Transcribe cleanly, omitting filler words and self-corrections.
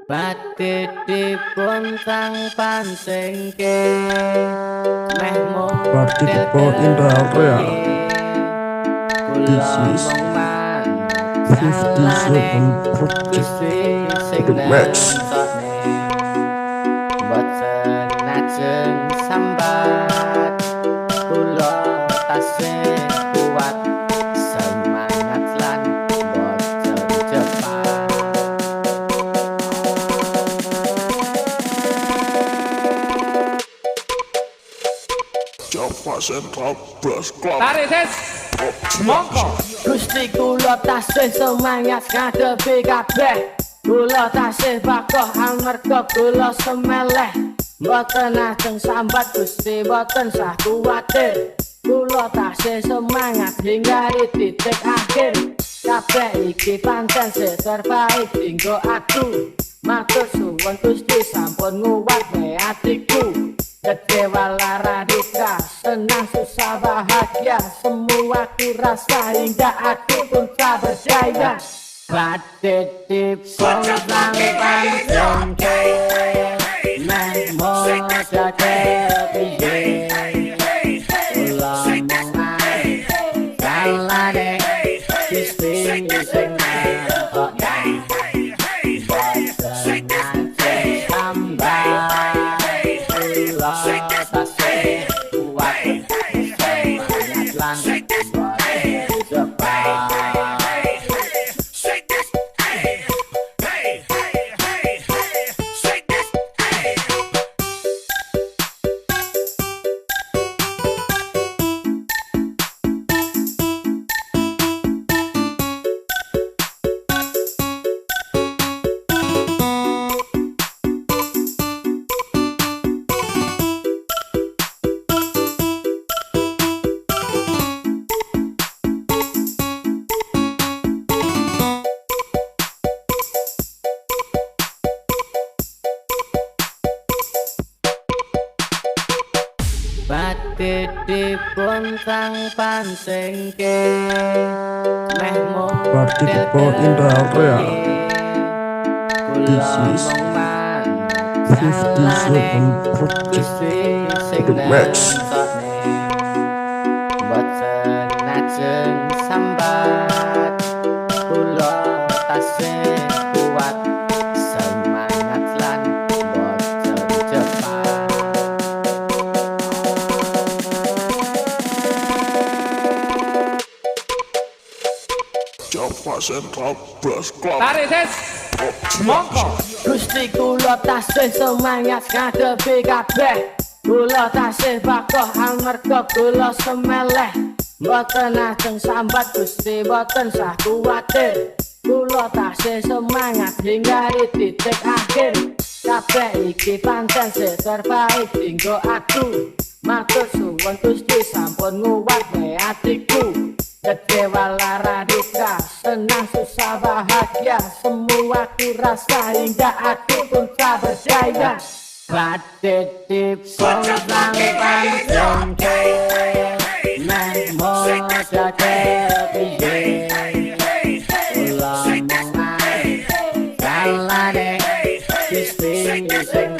Patitipun sang pancengke meh Party people in the area. This is 57 project to the max. Boten ajeng sambat kula tasih kuat semangat lan boten cepat. Java Central Brass Club. Tarik sis, monggo. Gusti kula tasih semangat ngadepi kabeh. Kula tasih bakoh amarga kula semeleh. Mboten ajeng sambat Gusti boten sah kuwatir. Kula tasih semangat hingga titik akhir. Kabeh iki pancen sing terbaik dinggo aku. Matur suwun Gusti sampun nguwatke atiku. Kecewa lara duka, senang susah bahagia, semua ku rasa hingga aku pun tak berdaya. Patitipun sang pancengke meh moda kepiye kula mengai salane Gusti sing ngertokne boten ajeng sambat kula tasih kuat semangat lan boten cepat. Patitipun sang pancengke meh Party people in the area. This is 57 project to the max. Boten ajeng sambat kula tasih kuat semangat lan boten cepat. Java Central Brass Club. Tarik sis, monggo. Gusti kula tasih semangat ngadepi kabeh. Kula tasih bakoh amarga kula semeleh. Mboten ajeng sambat Gusti boten sah kuwatir. Kula tasih semangat hingga titik akhir. Kabeh iki pancen sing terbaik dinggo aku. Matur suwun Gusti sampun nguwatke atiku. Kecewa lara duka, senang susah bahagia, semua ku rasa hingga aku pun tak berdaya. Patitipun sang pancengke meh moda kepiye kula mengai salane Gusti sing